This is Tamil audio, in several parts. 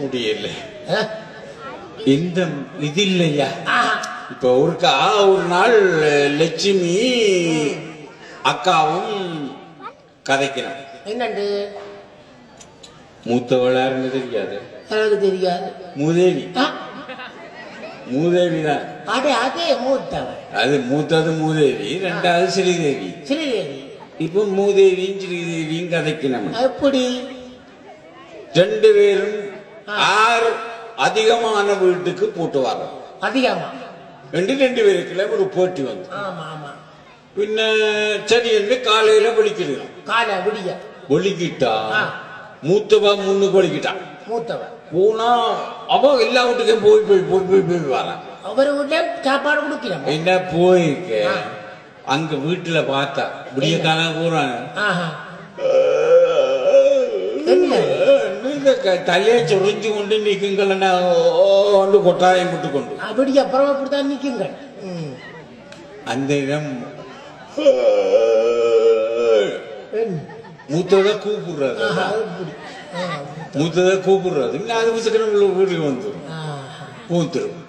முடியல. இந்த இது இல்லையா, இப்ப ஒரு நாள் லட்சுமி அக்காவும் கதைக்கணும். என்னண்டு மூத்தவளாருன்னு தெரியாது, எனக்கு தெரியாது. மூதேவி, மூதேவி தான். அதே மூத்தவள். அது மூத்தது மூதேவி, ரெண்டாவது ஸ்ரீதேவி. ஸ்ரீதேவி இப்ப மூதேவியும் ஸ்ரீதேவியும் கதைக்கணும். எப்படி ரெண்டு பேரும் ஆறு அதிகமான வீட்டுக்கு போட்டு வரோம். அதிகமா ரெண்டு பேருக்குள்ள ஒரு போட்டி வந்து பின்ன சரி என்று காலையில விழிக்கிறோம். காலை விடிய ஒழிக்கிட்டா மூத்தவா முன்னுக்கு ஒழிக்கிட்டான். மூத்தவன் போனா அவ எல்லா வீட்டுக்கும் போய் போய் போய் போய் போய் வரான். அவரு வீட்டுல சாப்பாடு கொடுக்கிறோம். என்ன போயிருக்க அங்க வீட்டுல பார்த்தா விடிய காலம் போறாங்க. தலையை சொரிஞ்சு கொண்டு நிக்குங்களா கொட்டாயம் விட்டு கொண்டு அப்படி அப்புறம் அப்படித்தான் நிக்குங்க. அந்த இடம் மூத்தத கூப்பிடுறாரு, மூத்தத கூப்பிடுறாரு. அது வீட்டுக்கு வந்துடும், பூந்துரும்.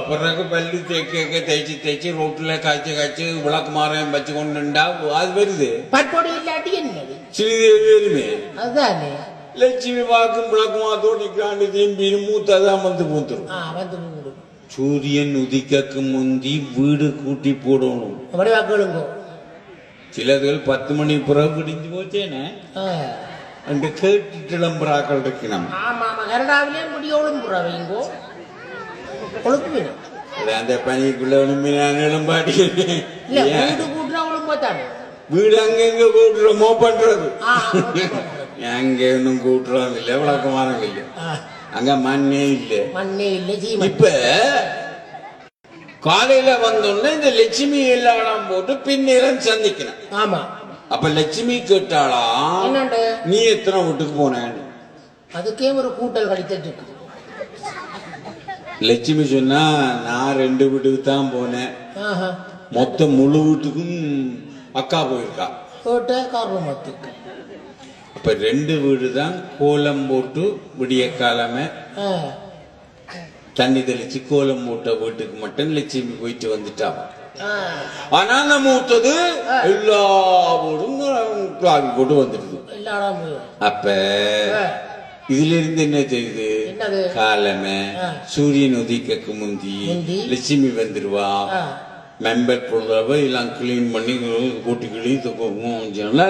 பிறகு பல்லு தேய்ச்சி ரோட்டுல காய்ச்சி விளக்கு மாறம் வச்சு கொண்டுண்டா அது வருது. ஸ்ரீதேவி வருமே, அதுதானே லட்சுமி வாக்கும் விளக்கு மாத்தோடு நிற்காண்டு திரும்பி மூத்ததான் வந்து பூந்துரும். சூரியன் உதிக்கக்கு முந்தி வீடு கூட்டி போடணும். சிலதுகள் 10 மணி பிறகு விடிஞ்சு போச்சேன்னு அங்க கேட்டு இளம்புறாக்கள் இருக்கணும். அந்த பனிக்குள்ள இளம்பாடி வீடு அங்கங்க கூட்டுறோமோ பண்றது. அங்க ஒன்னும் கூட்டுறோம் இல்ல, விளக்கமானம் இல்ல, அங்க மண்ணே இல்ல. இப்ப காலையில வந்தோடனே இந்த லட்சுமி எல்லாம் போட்டு பின்னிறம் சந்திக்கணும். ஆமா. அப்ப லட்சுமி கேட்டாளா, நீ எத்தனை வீட்டுக்கு போன? அதுக்கே ஒரு கூட்டல் கடித்து. லட்சுமி சொன்னா, நான் 2 வீட்டுக்கு தான் போனேன், மொத்தம் முழு வீட்டுக்கும் அக்கா போயிருக்கா. அப்ப 2 வீடு தான் கோலம் போட்டு விடிய காலமே தண்ணி தெளிச்சு கோலம் போட்ட வீட்டுக்கு மட்டும் லட்சுமி போயிட்டு வந்துட்டான். ஆனா அந்த மூத்தது எல்லா வீடும் காவி போட்டு வந்துடுது. அப்ப இதுல இருந்து என்ன தெரியுது, காலமே சூரியன் உதிக்கக்கு முந்தி லட்சுமி வந்துருவா. மெம்பர் பொருளாவை எல்லாம் கிளீன் பண்ணி கூட்டி கிளி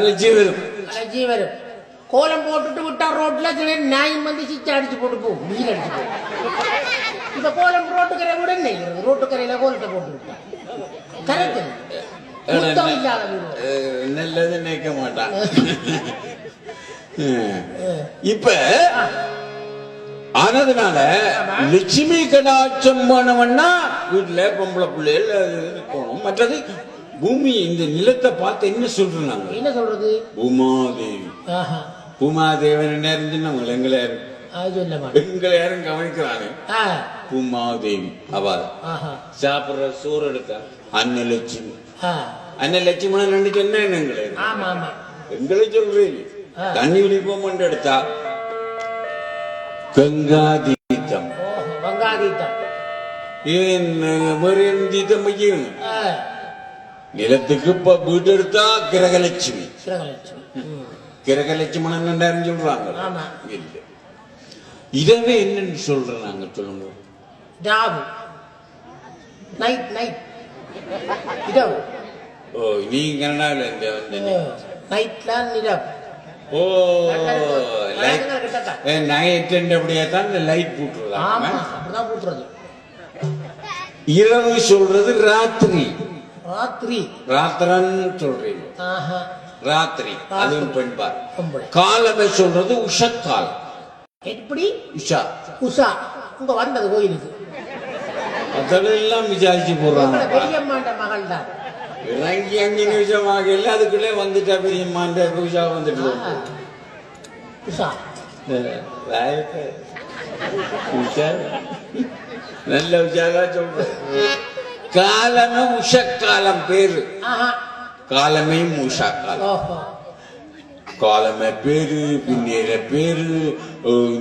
லட்சுமி வரும். கோலம் போட்டுட்டு விட்டா ரோட்ல நாயும் வந்து சிச்சை அடிச்சு போட்டு போகும், மீன் அடிச்சு போகும். இந்த கோலம் ரோட்டுக்கரை கூட நினைக்கிறது, ரோட்டுக்கரையில கோலத்தை போட்டு விட்டா நல்லது நினைக்க மாட்டான். இப்ப ஆனதுனால லட்சுமி கடாட்சம் போனவன்னா வீட்டுல பொம்பளை பிள்ளைகள் இருக்கணும். மற்றது பூமி, இந்த நிலத்தை பார்த்து என்ன சொல்றாங்க, என்ன சொல்றது, பூமாதேவி. பூமாதேவன் நேரம் எங்களை யாரும் கவனிக்கிறானே, பூமாதேவி. அவ சாப்பிடுற சோறு எடுத்தா அன்னலட்சுமி. அன்னலட்சுமி ரெண்டு சொன்ன எங்களை சொல்றீங்க. தண்ணி குடிப்போம் எடுத்தா கங்காதீதம். நிலத்துக்கு இப்ப வீடு எடுத்தா கிரகலட்சுமி. கிரகலட்சுமி ரெண்டாயிரம் சொல்றாங்க. இல்ல, இதவே என்னன்னு சொல்றாங்க சொல்லுங்க. நீ கனடாவில் இரவு சொல்றது ராத்திரி. ராத்திரன் சொல்றீங்க, ராத்திரி அதுவும் பெண்பார். காலமே சொல்றது உஷக்காலம். எப்படி உஷா? உஷா உங்க வந்தது கோயிலுக்கு அதெல்லாம் விசாரிச்சு போடுறாங்க. பெரியம்மாண்ட மகள் தான் இறங்கி 5 நிமிஷம் ஆகல அதுக்குள்ளே வந்துட்டா பெரியம்மாண்ட உஷா வந்துட்டு. உஷா நல்ல உஷாரா சொல்ற. காலமே உஷக்காலம் பேரு, காலமே உஷா காலம். காலமே பேரு, பின்னேற பேரு,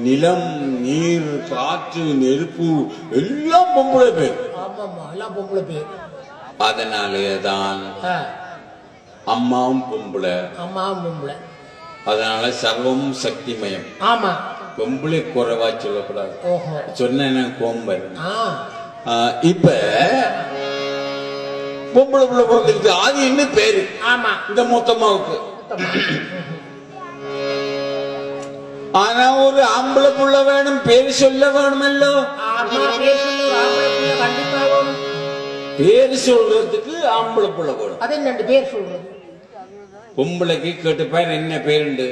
நிலம், நீர், காற்று, நெருப்பு எல்லாம் பொம்பளை பேர். ஆமாமா, எல்லாம் பொம்பளை பேர். அதனாலேதான் அம்மாவும் பொம்பளை. அம்மாவும் பொம்பளை. அதனால சர்வமும் சக்திமயம். ஆமா, பொம்பளை குறைவா சொல்லக்கூடாது. ஓஹோ, சொன்ன கோம்பல். இப்ப பொம்பளை பிள்ளை பிறந்திருக்கு, அது என்ன பேரு? ஆமா, இந்த மொத்தமாவுக்கு. ஆனா ஒரு ஆம்பளை புள்ள வேணும், பேரு சொல்ல வேணுமல்லோ. பேரு சொல்றதுக்கு ஆம்பளை புள்ள வேணும். அது என்ன பேர் சொல்றது? பொம்பளைக்கு கேட்டுப்பாரு என்ன பேருண்டு,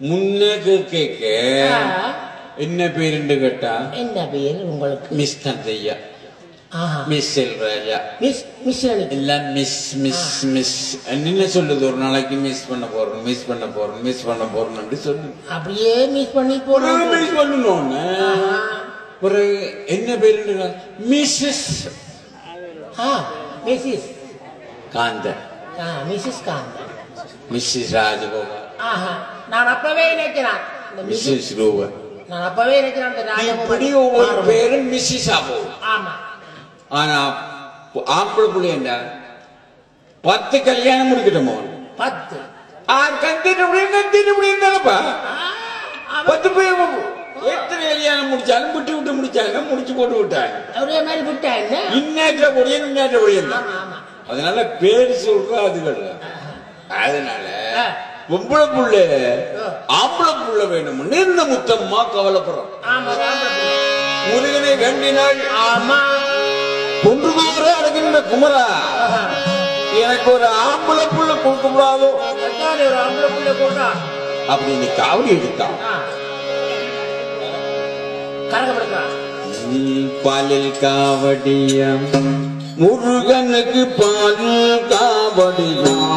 முன்னக்கு கேட்க என்ன பேருண்டு கேட்டா, என்ன பேர் உங்களுக்கு? மிஸ் தந்தையா, மிஸ் செல்வராஜா, மிஸ் இல்ல மிஸ் மிஸ் மிஸ் என்ன சொல்லுது, ஒரு நாளைக்கு மிஸ் பண்ண போறோம், மிஸ் பண்ண போறோம், மிஸ் பண்ண போறோம் அப்படி சொல்லு. அப்படியே மிஸ் பண்ணி போறோம், மிஸ் பண்ணணும்னு ஒரு என்ன பேரு, மிஸ்ஸஸ் மிஸ்ஸஸ் காந்த, மிஸ்ஸஸ் காந்த, மிஸ்ஸஸ் ராஜகோபால். நான் அப்பவே நினைக்கிறேன் மிஸ்ஸஸ் ரூபா. நான் அப்பவே நினைக்கிறேன் இப்படி ஒவ்வொரு பேரும் மிஸ்ஸஸ் ஆகும். ஆமா, ஆனா ஆம்பளை பிள்ளைண்டா 10 கல்யாணம் முடிக்கட்டுமோ, 10 கத்திட்டு முடியுப்பா. 10 பேர் எத்தனை கல்யாணம் முடிச்சாலும் விட்டு விட்டு முடிச்சாங்க, முடிச்சு போட்டு விட்டாங்க. ஒரே மாதிரி விட்டாங்க, இன்னேற்ற முடியும் இன்னேற்ற முடியும். அதனால பேர் சொல்ற அது கிடையாது. அதனால பொம்பளை புள்ள ஆம்பளை புள்ள வேணும்னு இந்த முத்தம்மா கவலைப்படுறோம். முருகனை வேண்டினாள். கொண்டு போகிற அடங்கின்ற குமரா, எனக்கு ஒரு ஆம்பளை புள்ள கொடுக்க கூடாதோ அப்படின்னு காவடி எடுத்தான். பாலில் காவடியம் முருகனுக்கு, பாலில் காவடியாம்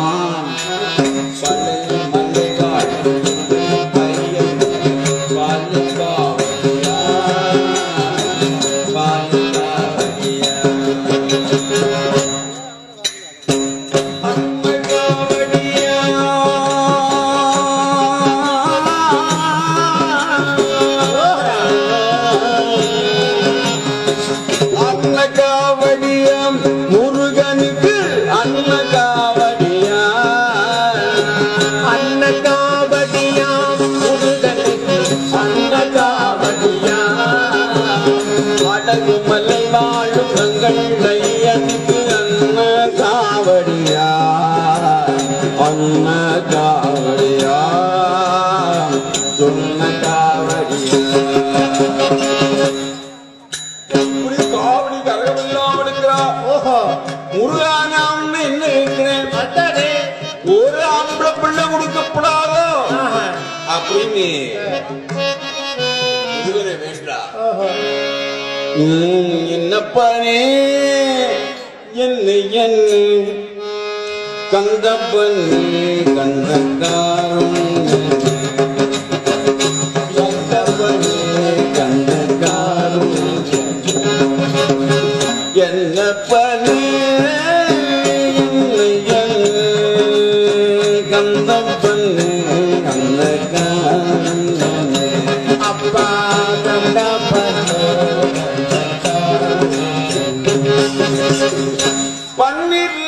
முருகானான்னு என்ன இருக்கிறேன், ஒரு ஆம்பளை பிள்ளை கொடுக்கப்படாதோ அப்படின்னு முருகனை வேண்டா. என்னப்பனே என்னை என் கந்தப்பன் கந்தக்காரும் கந்தக்காரும் என்னப்பனே கந்தப்பன் கந்தக்காரும் அப்பா கந்தப்பன் பன்னிரு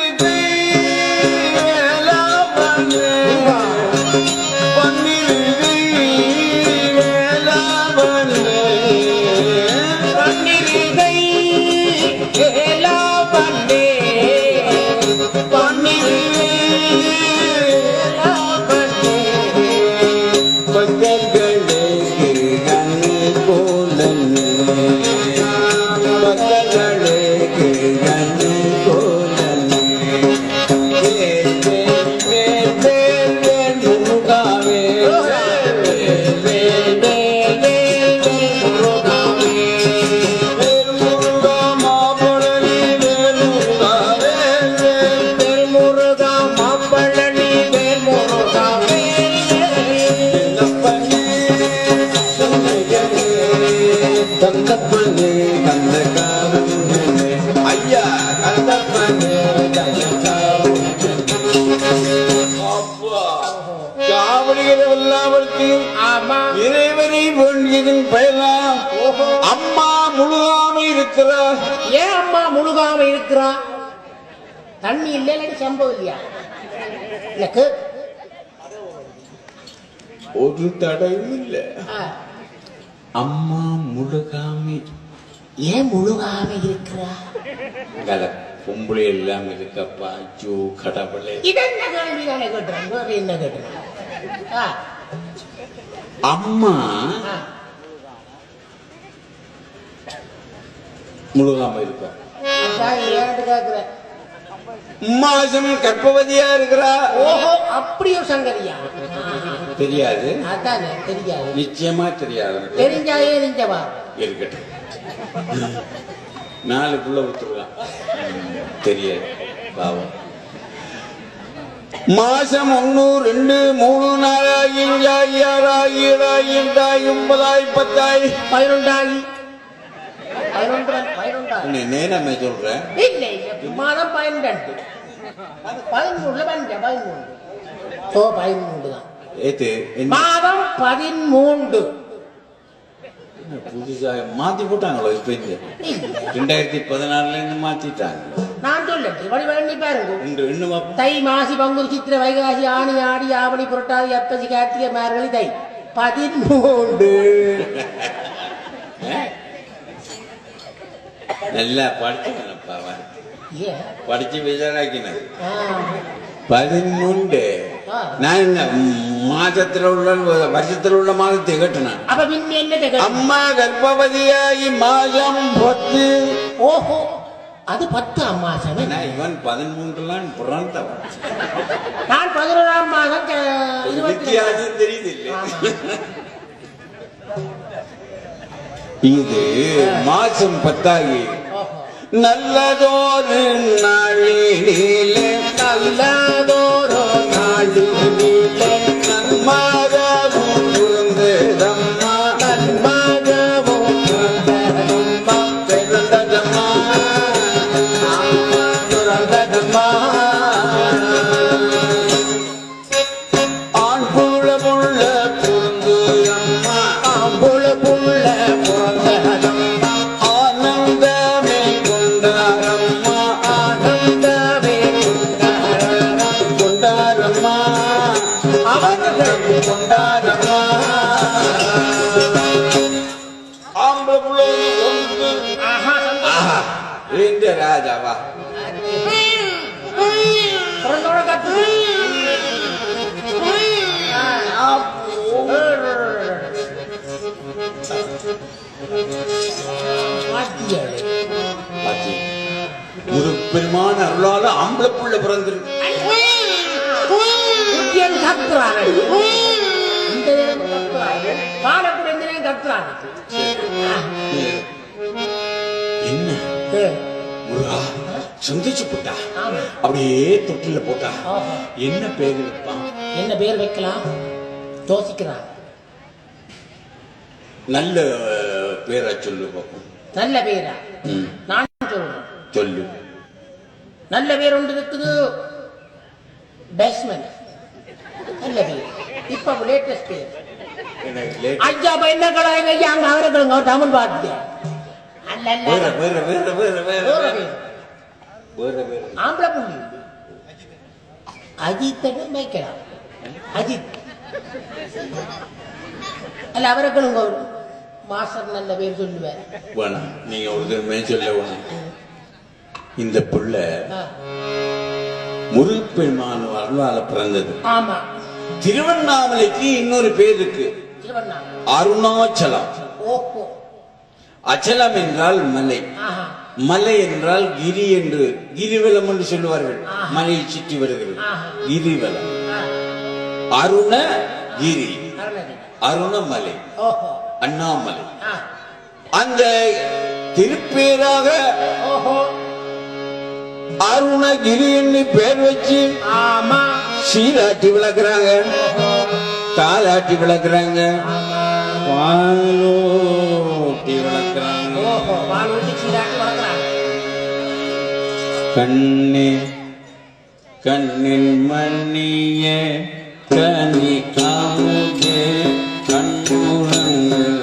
ஐயா காவடிகள் பெயர்தான் அம்மா முழுகாம இருக்கிறா. ஏன் அம்மா முழுகாம இருக்கிறா? தண்ணி இல்ல சம்பவம் இல்லையா? எனக்கு ஒரு தடையும் இல்ல. அம்மா முழுகாமி. ஏன் முழுகாம இருக்கிறா? பொம்பளை எல்லாம் இருக்கப்பா. ஐயோ கடவுளே, இதென்ன கேள்விதானே கேட்டுறேன். வேற என்ன கேட்டுறேன்? அம்மா முழுகாம இருக்கா. கேக்குறேன். மாசம் கர்ப்பவதியா இருக்கிறா. ஓஹோ, அப்படி ஒரு சங்கதியா? தெரியாது. அதானே தெரியாது. நிச்சயமா தெரியாது. தெரிஞ்சாயே நெஞ்சவா இருக்கட்டும். 4 புள்ள விட்டுருக்கான். தெரியாது பாவம். மாசம் 1 2 3 4 5 6 7 8 9 10 11 நேரமே சொல்றேன். இல்லை மாதம் 12 13 தான். ஏத்து மாதம் 13 புதுசா மாத்தி போட்டாங்களோ? இப்ப 2014 இருந்து மாத்திட்டாங்க. நான் சொல்லி பாருங்க. தை மாசி பங்குனி சித்திரை வைகாசி ஆணி ஆடி ஆவணி புரட்டாதி அப்பசி கார்த்திகை மார்கழி தை 13. நல்லா படிச்சுப்பா. படிச்சு விசாராக்கினது 13. நான் என்ன மாதத்துல உள்ள வருஷத்துல உள்ள மாதத்தை கட்டினேன். அம்மா கர்ப்பவதியாகி மாதம் 10. ஓஹோ, அது 10 மாசம். இவன் 13 பிறந்தவன். நான் 11ஆம் மாதம். வித்தியாசம் தெரியுது இல்லை? இது மாசம் 10 நல்லதோரு நாளிலே நல்லதோரு நாளிலே நன்மாகவும் இருந்ததம்மா நன்மாகவும் இருந்ததம்மா பிறந்ததம்மா பிறந்ததம்மா ஆண் புள்ள புள்ள பிறந்து அம்மா ஆண் புள்ள புள்ள பிறந்ததம்மா ஆனந்தமே கொண்டாரம்மா ஆனந்தமே கொண்டாரம்மா ஆனந்தம் கொண்டாரம்மா. ஆம்பளை பிள்ளை இந்த ராஜாவா முருகப்பெருமான அருளால ஆம்பளை புள்ள பிறந்திருக்கு. என்ன முருகா சந்திச்சு போட்டா அப்படியே தொட்டில போட்டா என்ன பேர் வைப்பான்? என்ன பேர் வைக்கலாம் யோசிக்கிறான். நல்ல பேரா சொல்லு பாப்போம். நல்ல பேரா? நான் சொல்றேன். சொல்லு. நல்ல பேர் ஒன்று இருக்குது. பேஸ்மெண்ட் நல்ல பேர். இப்ப லேட்டஸ்ட் பேர் ஐயா பையன்களா ஐயா அங்க அவர்களுங்க தமிழ் பார்த்து ஆம்பளை புள்ளி அஜித் வைக்கலாம். அஜித் அல்ல அவர்களுங்க மாஸ்டர் நல்ல பேர் சொல்லுவேன். வேணாம், நீங்க ஒரு தடவை சொல்ல வேணாம். இந்த புள்ள முருகப்பெருமான அருளால பிறந்தது. ஆமா. திருவண்ணாமலைக்கு இன்னொரு பேர் இருக்கு, அருணாச்சலம். அச்சலம் என்றால் மலை, மலை என்றால் கிரி என்று கிரிவலம் என்று சொல்லுவார்கள். மலையை சுற்றி வருகிறது கிரிவலம். அருண கிரி, அருணமலை, அண்ணாமலை. அந்த திருப்பேராக அருணகிரி என்று பேர் வச்சு சீராட்டி விளக்குறாங்க, தாலாட்டி விளக்குறாங்க, பாலோட்டி விளக்குறாங்க. கண்ணே கண்ணின் மணியே கனி காமுகே கண்ணுரங்கள்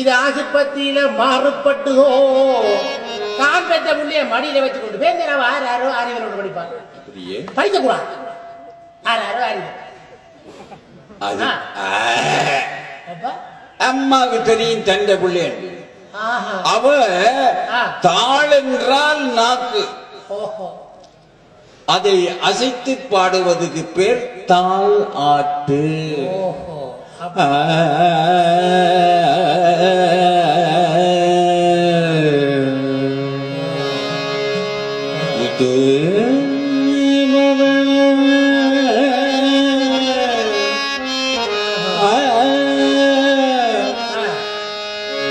இது ஆசுபத்திரியில மாறுபட்டுதோ தான் பெற்ற புள்ளைய மடியில வச்சு கொண்டு போய் ஆறாரோ அறிவரோடு படிப்பாங்க படிக்க கூடாது ஆறாரோ அறிவு அம்மாவுக்கு தெரியும் தண்டை பிள்ளை அவ தாள் என்றால் நாக்கு அதை அசைத்து பாடுவதற்கு பேர் தாள் ஆட்டு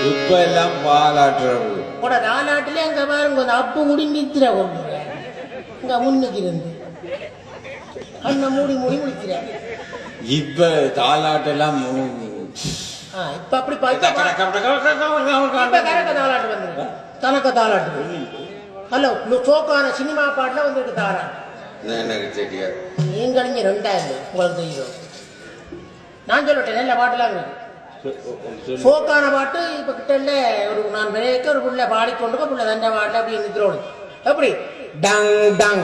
இப்ப எல்லாம் பாலாட்டுறது நாட்டுல அங்க பாருங்க அப்பு முடி நித்திர கொண்டு இங்க முன்னுக்கு இருந்து அண்ண மூடி மூடி முடிக்கிற இப்ப தாலாட்டெல்லாம் இப்ப அப்படி தாலாட்டு வந்து தனக்க தாலாட்டு ஹலோ சோக்கான சினிமா பாட்டுல வந்துருக்கு தாராட்டு எனக்கு தெரியாது நீங்கள் இங்க 2000 உங்களுக்கு தெரியும் நான் சொல்லட்டேன் நல்ல பாட்டுலாம் இருக்கு சோக்கான பாட்டு இப்ப கிட்ட ஒரு நான் பெரிய ஒரு புள்ள பாடிக்கொண்டு புள்ள தண்டை பாட்டு அப்படி நிற்கிறோம் எப்படி டங் டங்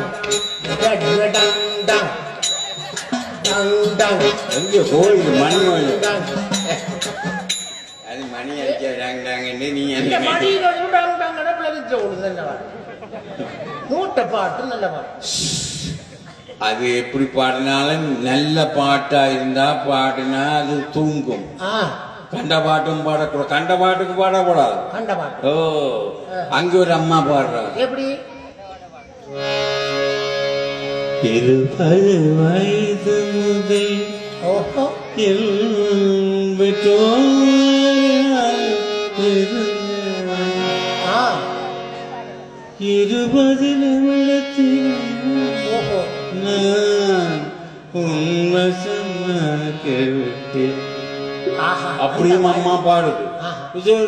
டங் டங் எங்க போகுது மணி அது மணி அடிக்க நீ நூட்ட பாட்டு நல்ல பாட்டு அது எப்படி பாடினாலும் நல்ல பாட்டா இருந்தா பாடினா அது தூங்கும் கண்ட பாட்டும் பாடக்கூடாது கண்ட பாட்டுக்கு பாடக்கூடாது கண்ட பாட்டு ஓ அங்க ஒரு அம்மா பாடுறாங்க எப்படி 20 வயது முதல் அப்படியும் அம்மா பாடுது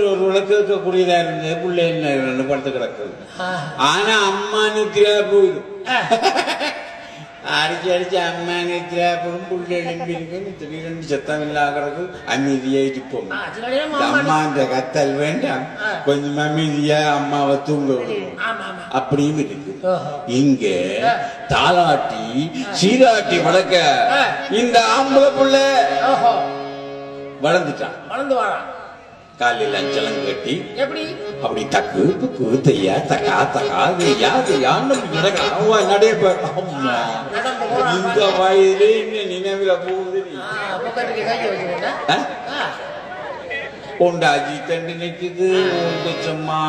ஒரு கேட்கக்கூடியதா இருந்தது பிள்ளை என்ன படுத்து கிடக்குது ஆனா அம்மா நித்திரா போயிடும் அடிச்சு அடிச்சு அம்மா நித்திரா போடும் புள்ளை எழுப்பி இருக்கு திடீரென்று சத்தம் இல்லாகிறது அமைதியா இருப்போம் அம்மா அந்த கத்தல் வேண்டாம் கொஞ்சம் அமைதியா அம்மாவை தூங்க விடும் அப்படியும் இருக்கு இங்க தாலாட்டி சீராட்டி வளர்க்க இந்த ஆம்பளை புள்ள வளர்ந்துட்டான் வளர்ந்து வாழான் காலையில் அஞ்சலம் கட்டி எப்படி அப்படி தக்கு துக்கு தையா தக்கா தக்கா தையா தையான்னு நடைபெற இந்த வயதிலே இன்னும் நினைவுல போகுது பொண்டாஜி தண்டு நிக்குது உங்க சும்மா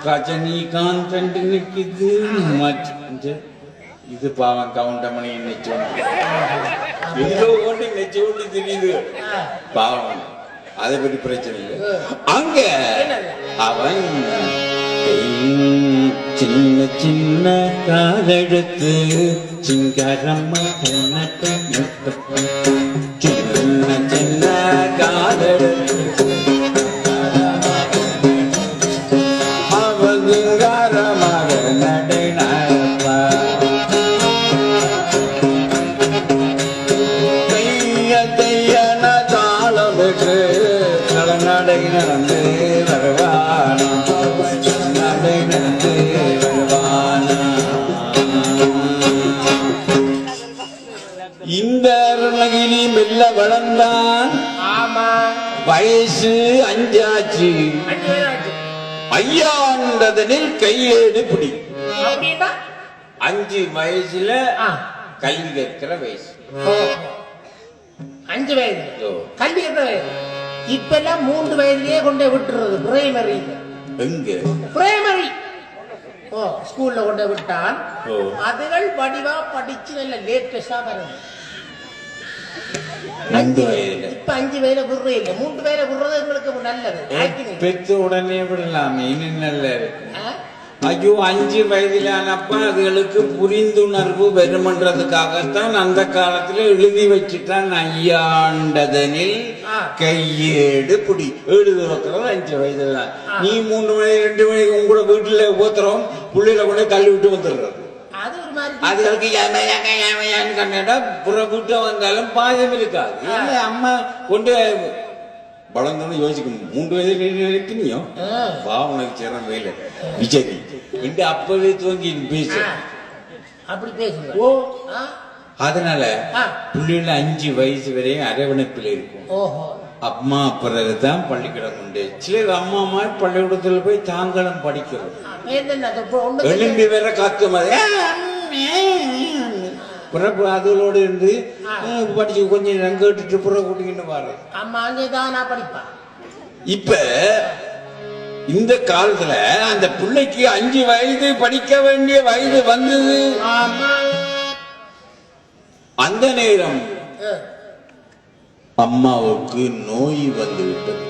ரஜினிகாந்த் தண்டு நிக்குது இது பாவம் கவுண்டமணி நெச்சு எல்லோ கொண்டு நெச்சு கொண்டு தெரியுது பாவம் அதை பற்றி பிரச்சனை இல்லை அங்க அவன் சின்ன சின்ன காலெடுத்து சிங்கரம்மா சின்ன சின்ன காலெடுத்து அவங்காரமாக நடை நடப்பா தையன தாளம் பெற்று நடை நடந்து வருவானா நடை நடந்து வருவானா இந்த அருணகிரி மெல்ல வளர்ந்தான் வயசு 5 ஆச்சு ஐயாண்டதனில் கையேடு பிடி 5 வயசுல கல்வி கற்கிற வயசு 5 வயது கல்வி கற்கிற வயது இப்ப எல்லாம் 3 வயதிலேயே கொண்டே விட்டுறது பிரைமரி எங்க பிரைமரி ஓ ஸ்கூல்ல கொண்டு விட்டான். ஓ. அதுகள் வடிவா படிச்சு நல்ல லேட்டஸ்டா வருது. 2 வயதுல இப்ப 5 வயதுல விடுறே இல்லை. 3 வயதுல விடுறது எங்களுக்கு நல்லது. பெற்ற உடனே விடலாமே இன்னும் நல்ல இருக்கு. ஐயோ 5 வயதிலானப்ப அதுகளுக்கு புரிந்துணர்வு வருமன்றதுக்காகத்தான் அந்த காலத்துல எழுதி வச்சுட்டான். ஐயாண்டதனில் கையேடு புடி எழுதுறது 5 வயதுல. நீ 3 மணி 2 மணிக்கு உங்களோட வீட்டுல ஊத்துறோம் புள்ளியில கொண்டு தள்ளி விட்டு வந்துடுறது. அதுகளுக்கு கண்டா புற வீட்டை வந்தாலும் பாதம் இருக்காது. அம்மா கொண்டு வளர்ந்தோன்னு யோசிக்கணும். 3 வயதுல இருப்பினியோ வா உனக்கு சேரம் வேலை விஜய் என்று அப்பவே துவங்கி பேச அப்படி பேசுங்க. ஓ அதனால பிள்ளைகள் 5 வயசு வரையும் அரவணைப்பில் இருக்கும். அம்மா பிறகுதான் பள்ளிக்கூடம் உண்டு. சில அம்மா பள்ளிக்கூடத்துல போய் தாங்களும் படிக்கிறது. எழும்பி வேற காத்து பிறப்பு அதுகளோடு இருந்து படிச்சு கொஞ்சம் ரங்க கேட்டுட்டு புற கூட்டிக்கிட்டு பாரு. இப்ப இந்த காலத்துல அந்த பிள்ளைக்கு 5 வயது படிக்க வேண்டிய வயது வந்தது. அந்த நேரம் அம்மாவுக்கு நோய் வந்து விட்டது.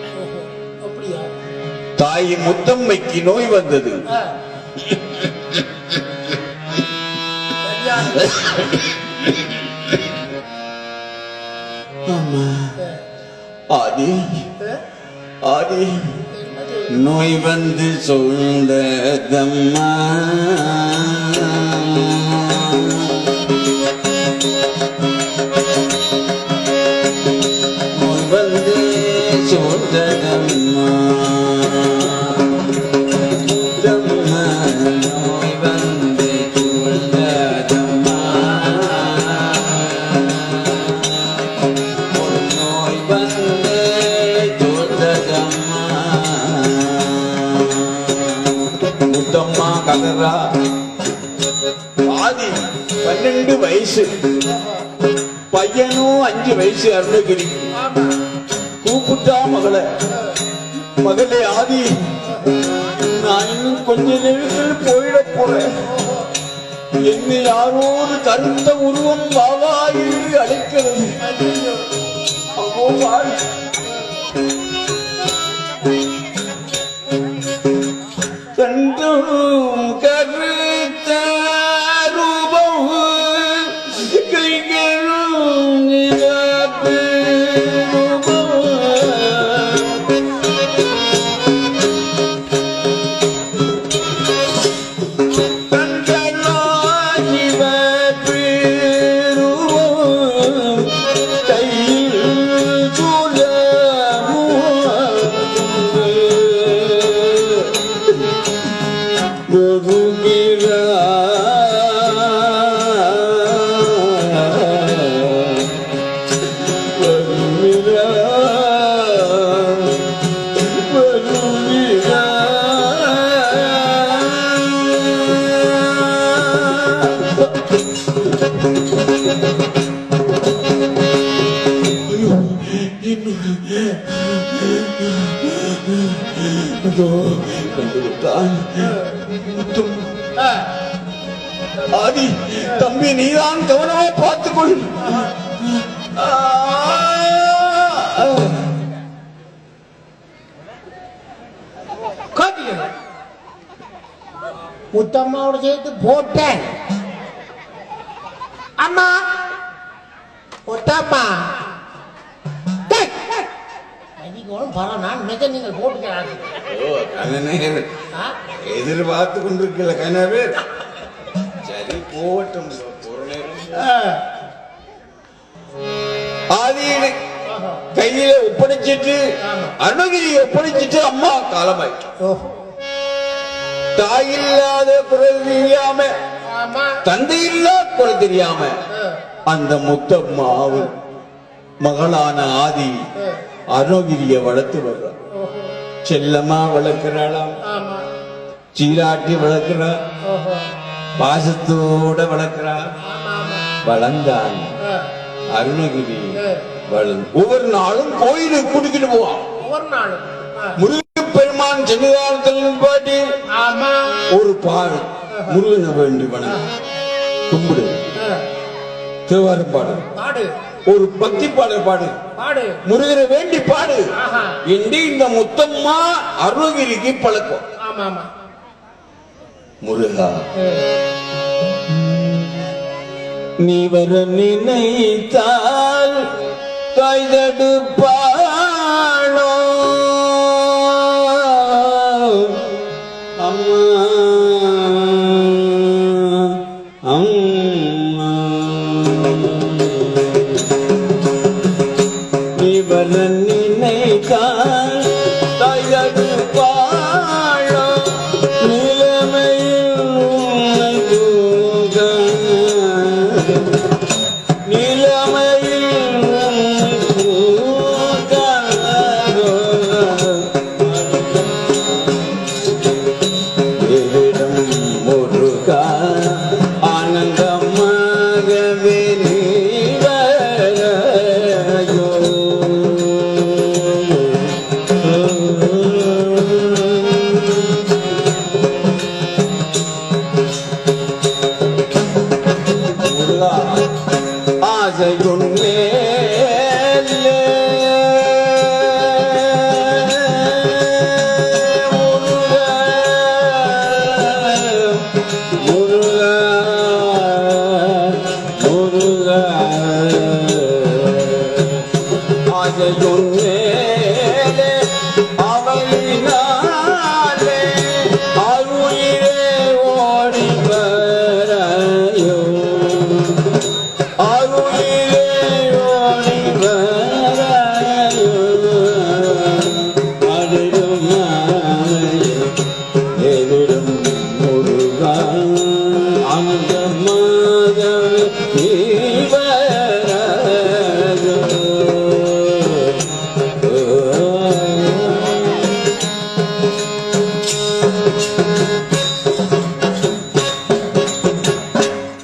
தாய் முத்தம்மைக்கு நோய் வந்தது. அம்மா ஆதி ஆதி நோய் வந்து சொல்லுதம்மா. நோய் வந்து சொல்லுதம்மா. நோய் வந்து சொல்லுதம்மா. நோய் வந்து சொல்லுதம்மா. முத்தம்மா கதறா. ஆதி 12 வயசு பையனும் 5 வயசு அருணகிரி கூப்பிட்டா மகளே மகளே ஆதி நான் இன்னும் கொஞ்ச நேரத்தில் போயிட போறேன். என்ன யாரோ ஒரு கருத்த உருவம் பாவா என்று அழைக்கிறது. அங்கோ பாரு கண்டும் கருத்த ரூபம் கைகளும் ஆதி தம்பி நீதான் கவனமா பார்த்துக்கொள். முத்தம்மாவோட சேர்த்து போட்டேன். அம்மா முத்தம்மா நீங்கள் போட்டுக்கிறாங்க. எதிர்பார்த்து கொண்டிருக்கல கனவே. சரி போட்டும். ஆதியை கையில ஒப்படைச்சிட்டு அருணகிரியை ஒப்படைச்சிட்டு அம்மா காலமாயிட்டு. தாய் இல்லாத குரல் தெரியாம தந்தை இல்லா குரல் தெரியாம அந்த முத்தம்மாவும் மகளான ஆதி அருணகிரிய வளர்த்து வர்ற. செல்லமா வளர்க்கிறாளாம். சீராட்டி வளர்க்கிறா. பாசத்தோட வளர்க்கிறா. வளர்ந்தான் அருணகிரி. ஒவ்வொரு நாளும் கோயிலுக்கு கூட்டிக்கிட்டு போவான். முருகன் முருகப்பெருமான் சன்னிதானத்தில் பாட்டி ஆமா ஒரு பாடு முருகனை வேண்டி வணங்க கும்பிடு தேவாரம் பாடு பாடு ஒரு பக்தி பாடல் பாடு பாடு முருகனை வேண்டி பாடு ஆஹா. என்று இந்த முத்தம்மா அருணகிரிக்கு பழக்கம். ஆமா ஆமா முருகா நீ வர நினைத்தால் கைதடுப்பாளோ அம்மா அம்மா நீ வர நினைத்தால் கைதடுப்பாளோ நிலைமையில் உன்னை தூங்க நிலைமையில் உன்னை தூங்காதோ. இவ்விடம் முருகா ஆனந்தமாகவே நீ வரையோ. முருகா ஆசையுன் மேலே முருகா முருகா ஆசையுன் மேலே அவளினாலே அருயிரே ஓடி வரையோ அருயிரே ஓடி வரையோ அதிலும் எதிரும் முருகா ஆனந்தமாகவே நீ வரையோ.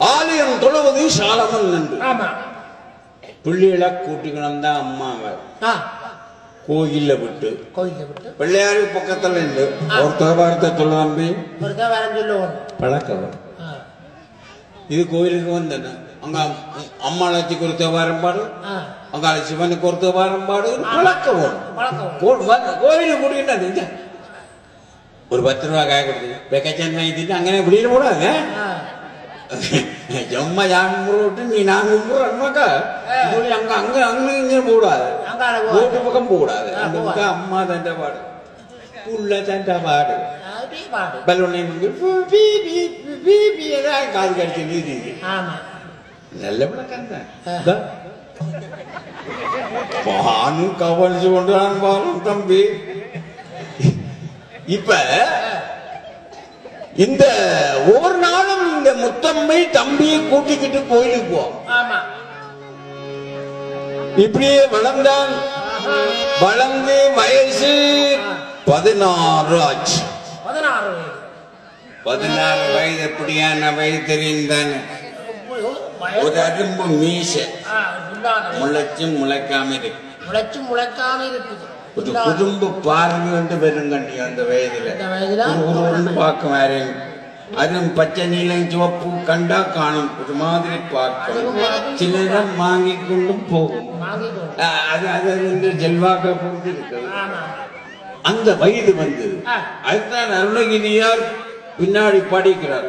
ஆலயம் தொழுவது சாலமன் நன்று ஆமா பிள்ளைகளை கூட்டிக்கணும் தான் அம்மாவை ஆ கோயில்ல விட்டு கோயில விட்டு பிள்ளையாரு பக்கத்துல இருந்து ஒருத்தர் வார்த்தை சொல்ல நம்பி ஒரு தேவாரம் சொல்லுவோம் பழக்கம் இது கோயிலுக்கு வந்தேன் அங்க அம்மாளாச்சிக்கு ஒரு தேவாரம் பாடு அங்க சிவனுக்கு ஒரு தேவாரம் பாடு பழக்கம் பழக்கம் கோயிலுக்கு கூட்டிக்கிட்டது ஒரு 10 ரூபா காய கொடுத்து பெக்கச்சன் வாங்கிட்டு அங்கே இப்படின்னு போடாது ஜம்மா யான் விட்டு நீ நான் கும்பிடுறேன்னாக்கா அங்க அங்க அங்க இங்கே போடாது ரோட்டு பக்கம் போடாது அந்த பக்கம் அம்மா தண்டை பாடு உள்ள தண்டை பாடு பலூனை காது கடிச்சு ஆமா நல்ல விளக்கம் தான் பானும் கவனிச்சு கொண்டான் பாரும் தம்பி. இப்ப இந்த ஒவ்வொரு நாளும் இந்த முத்தம்மை தம்பியை கூட்டிக்கிட்டு கோயிலுக்கு போவோம். ஆமா இப்படியே வளர்ந்தான். வளர்ந்து வயசு 16 ஆச்சு. 16 வயது எப்படியான வயது தெரிந்தானே ஒரு அரும்பு மீசை முளைச்சும் முளைக்காம இருக்கு. ஒரு குடும்ப பார்வை வந்து வெறுங்கண்டி அந்த வயதுல ஒரு பார்க்க வேறேன் அதுவும் பச்சை நீலம் சிவப்பு கண்டா காணும் ஒரு மாதிரி பார்க்கணும். சிலரம் வாங்கி கொண்டும் போகும். அது அது வந்து ஜெல்வாக்க பொறுத்து இருக்குது. அந்த வயது வந்தது. அதுதான் அருணகிரியார் பின்னாடி படிக்கிறார்.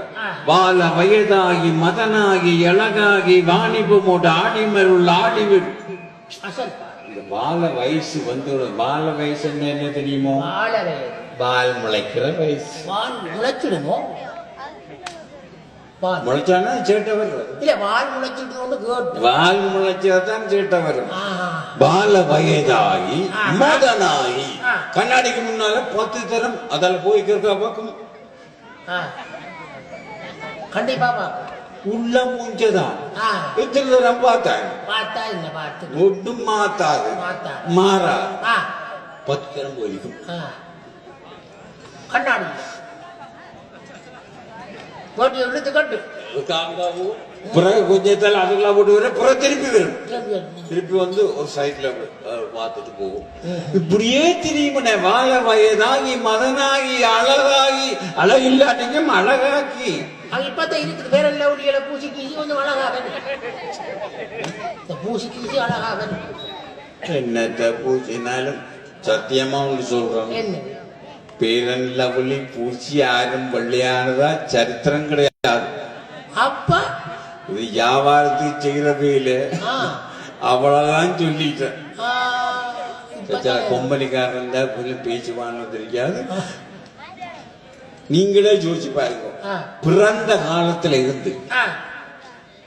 பால வயதாகி மதனாகி அழகாகி வாணிபமோட ஆடிமருள் ஆடிவிடு. இந்த பால வயசு வந்து பால வயசு என்ன தெரியுமோ? பால் முளைக்கிற வயசு. முளைச்சிடுமோ? முளைச்சானா சேட்டை வரும். இல்ல வால் முளைச்சிட்டு வால் முளைச்சாதான் சேட்டை வரும். பால வயதாகி மதனாகி கண்ணாடிக்கு முன்னால 10 தரம் அதில் போய்க்கிறதா பார்க்கும். கண்டிப்பா உள்ள மூஞ்சதான் எத்தனை தரம் பார்த்தேன். ஒன்றும் மாத்தாது மாறா 10 தரம் போய்க்கும். கண்ணாடி பிறகு கொஞ்சத்தால் அதெல்லாம் போட்டு வர பிறகு திருப்பி வரும். திருப்பி வந்து ஒரு சைட்ல பார்த்துட்டு போகும். இப்படியே திரியுமனே வாழ வயதாகி மதனாகி அழகாகி அழகில்லாட்டிக்கும் அழகாக்கி இப்பதான் இருக்குது வேற இல்ல ஒளியில பூசி கீசி கொஞ்சம் அழகாக பூசி கீசி அழகாக என்னத்த பூசினாலும் சத்தியமா ஒன்று சொல்றோம், பேரன் லவ்லி பூச்சி யாரும் வெள்ளையானதா சரித்திரம் கிடையாது. அப்ப இது வியாபாரத்துக்கு செய்யறதே இல்ல, அவ்வளவுதான் சொல்லிட்டேன். கொம்பனிக்காரன் தான் கொஞ்சம் பேச்சுவான்னு தெரியாது. நீங்களே யோசிச்சு பாருங்க, பிறந்த காலத்துல இருந்து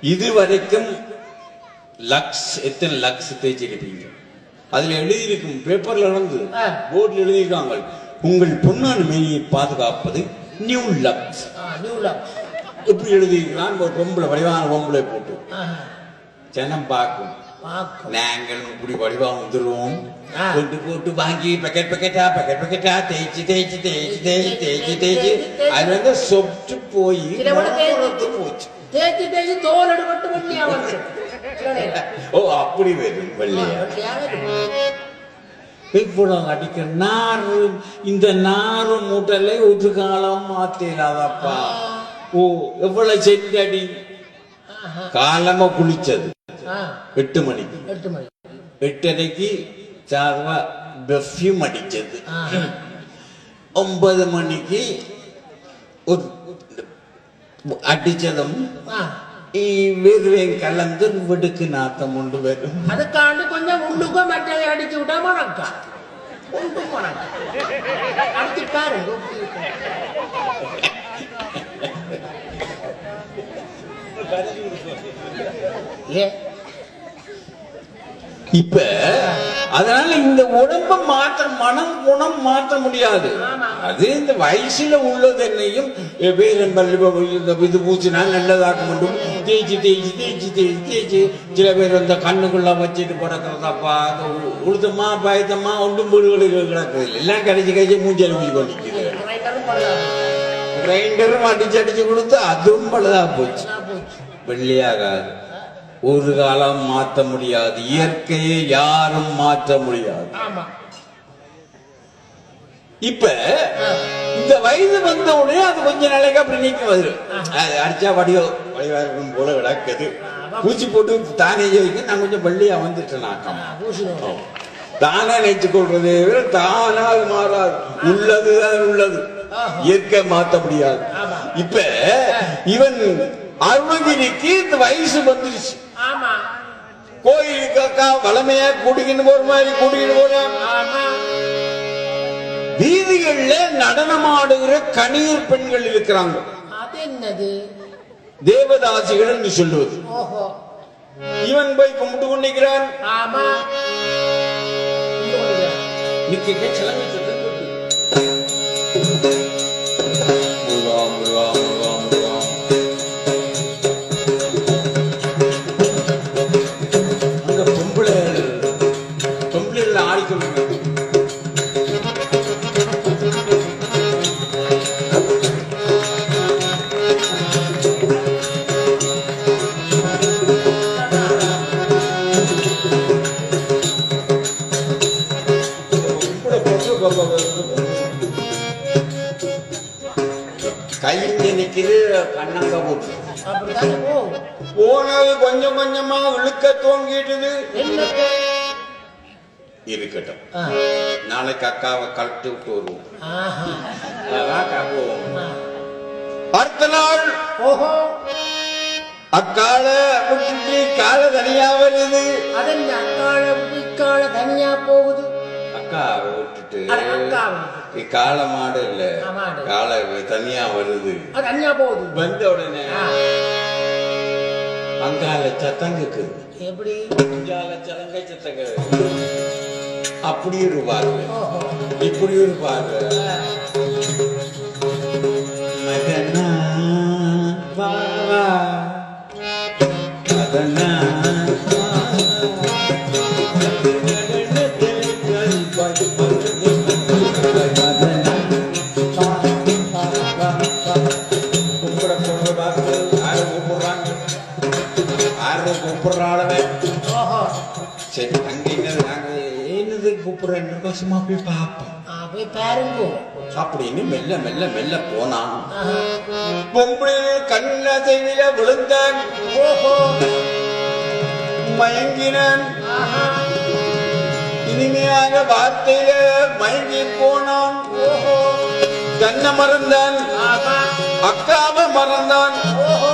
இதுவரைக்கும் எத்தனை லக்ஸ் தேய்ச்சிருப்பீங்க. அதுல எழுதியிருக்கும், பேப்பர்ல இருந்து போர்டில் எழுதியிருக்காங்க, உங்கள் பொன்னான மேனியை பாதுகாப்பது நியூ லக்ஸ். எப்படி எழுதியிருக்கிறான், ஒரு பொம்பளை வடிவான பொம்பளை போட்டு ஜனம் பார்க்கும். நாங்கள் இப்படி வடிவா வந்துருவோம், கொண்டு போட்டு வாங்கி பேக்கெட் பேக்கெட்டா தேய்ச்சி தேய்ச்சி தேய்ச்சி தேய்ச்சி தேய்ச்சி தேய்ச்சி அது வந்து சொட்டு போய் போச்சு. தேய்ச்சி தேய்ச்சி தோல் எடுபட்டு வெள்ளியா வந்து. ஓ அப்படி வரும் வெள்ளையா. இவ்வளவு அடிக்கிற நாறு, இந்த நாறு மூட்டலை ஒரு காலம் மாத்திராதப்பா. ஓ எவ்வளவு செஞ்சடி. காலமா குளிச்சது 8 மணிக்கு, 8:30க்கு சார்வா பெர்ஃப்யூம் அடிச்சது, 9 மணிக்கு ஒரு அடிச்சதும் வேர்வையும் கலந்து வெடுக்கு நாத்தம் உண்டு வரும். அதுக்காண்டு கொஞ்சம் உள்ளுக்க மற்றதை அடிச்சு விட்டா மணக்கா உண்டு மணக்கா அடிச்சு பாருங்க. இப்ப அதனால இந்த உடம்ப மாற்ற, மனம் குணம் மாற்ற முடியாது. அது இந்த வயசுல உள்ளது என்னையும் இது பூச்சினா நல்லதாக்க முடியும். தேய்ச்சி தேய்ச்சி தேய்ச்சி தேய்ச்சி தேய்ச்சி சில பேர் இந்த கண்ணுக்குள்ள வச்சுட்டு பிறக்கிறதப்பா, உளுத்தமா பயத்தமா ஒன்றும் வீடுகளுக்கு கிடக்குது, எல்லாம் கடிச்சு கடிச்சு மூஞ்சி மூஞ்சி கொண்டிருக்குது. கிரைண்டரும் அடிச்சு அடிச்சு கொடுத்து அதுவும் பழுதா போச்சு. வெள்ளையாகாது, ஒரு காலம் மாற்ற முடியாது. இயற்கையை யாரும் மாற்ற முடியாது. இப்ப இந்த வயது வந்த உடனே அது கொஞ்ச நாளைக்கு அப்படி நீக்க வரும். அடிச்சா வடிவாரம் போல கிடக்குது, பூச்சி போட்டு தானே ஜெயிக்க நான் கொஞ்சம் வெள்ளையா வந்துட்டேன். தானே நினைச்சு கொள்றதே தானால் மாறாது. உள்ளதுதான் உள்ளது, இயற்கை மாற்ற முடியாது. இப்ப இவன் அருணகிரிக்கு இந்த வயசு வந்துருச்சு. கோயிலுக்காக்கா வளமையா கூட்டிக்கிட்டு போற மாதிரி கூட்டிக்கிட்டு போறான். வீதிகள்ல நடனமாடுகிற கணீர் பெண்கள் இருக்கிறாங்க. தேவதாசிகள் என்று சொல்லுவது. இவன் போய் கும்பிட்டு கொண்டிருக்கிறான். கையில நிக்குது கண்ணங்க போட்டு போனது கொஞ்சம் கொஞ்சமா இழுக்க தோங்கிட்டுது. இருக்கட்டும், நாளைக்கு அக்காவை கழட்டி விட்டு வருவோம். அடுத்த நாள் அக்கால விட்டுட்டு கால தனியா வருது. அக்கால விட்டு கால தனியா போகுது. அக்காவை விட்டுட்டு கால மாடு இல்ல, கால தனியா வருது, தனியா போகுது. வந்த உடனே அங்கால சத்தம் கேக்குது. எப்படி சலங்கை சத்தம் கேக்குது. அப்படி ஒரு பார்வை, இப்படி ஒரு பார்வை. மதனா பாவா மதனா கூப்பிடுறாளவே. சரி அங்க 2 வருஷமா போய் பார்ப்போம் போய் பாருங்க அப்படின்னு மெல்ல மெல்ல மெல்ல போனான். பொம்பளை கண்ணசைவில விழுந்தான். ஓஹோ மயங்கினான். இனிமையாக வார்த்தையில மயங்கி போனான். ஓஹோ தன்னை மறந்தான். அக்காவை மறந்தான். ஓஹோ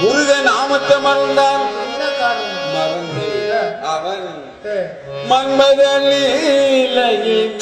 முருக நாமத்தை மறந்தான். என்ன காரணம் மறந்து அவன் மன்மத லீலையில்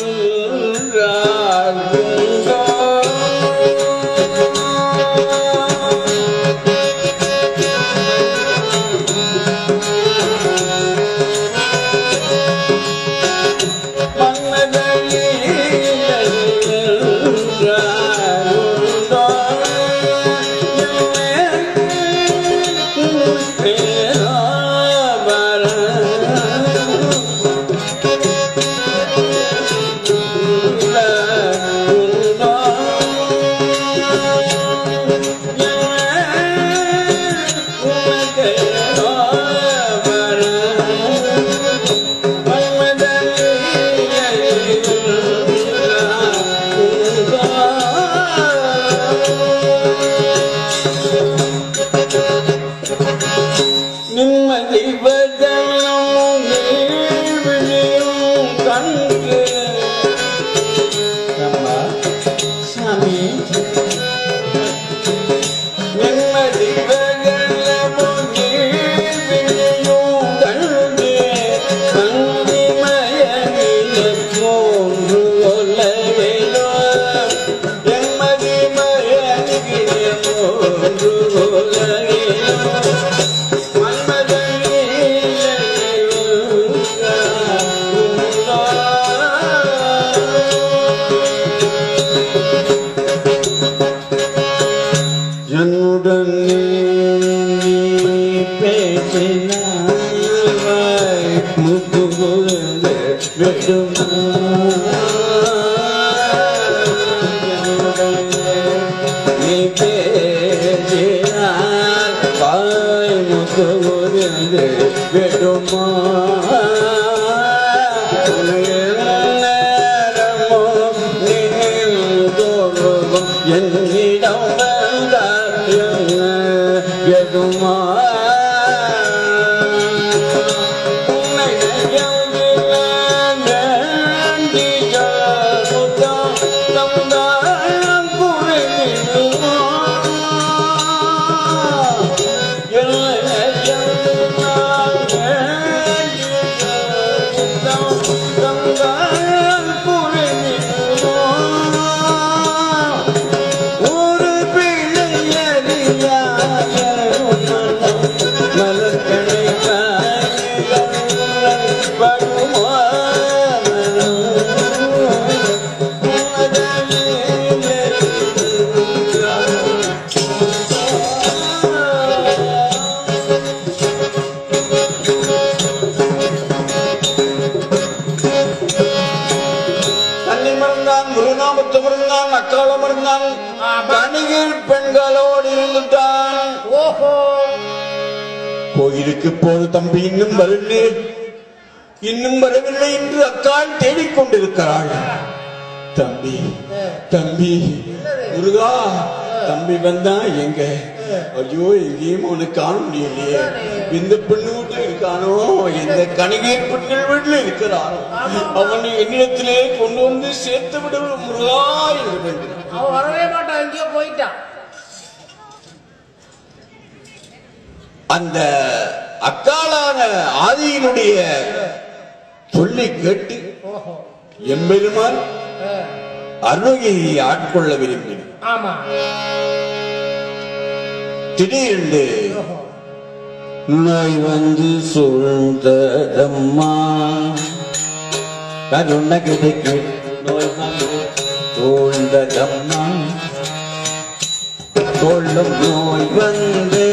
பெண்களோடு இருந்துட்டான். ஓஹோ கோயிலுக்கு போது தம்பி இன்னும் வரவில்லை, இன்னும் வரவில்லை என்று அக்கால் தேடிக்கொண்டிருக்கிறாள். தம்பி தம்பி முருகா, தம்பி வந்தா எங்க? ஐயோ எங்கேயும் அவனுக்கு காண முடியலையே. இந்த பெண்ணு வீட்டுல இருக்கானோ, இந்த கணிகர் பெண்கள் வீட்டுல இருக்கிறானோ, அவனை என்னிடத்திலே கொண்டு வந்து சேர்த்து விட முருகா என்று வேண்டும். அவன் வரவே மாட்டான், எங்கேயோ போயிட்டான். அந்த அக்காலான ஆதியினுடைய சொல்லி கேட்டு எம்பெருமான் அருணகிரியை ஆட்கொள்ள விரும்பினார். ஆமா. திடீரென்று நோய் வந்து சூழ்ந்ததம்மா, கருணகிரிக்கு நோய் வந்து சூழ்ந்ததம்மா, கொள்ளும் நோய் வந்து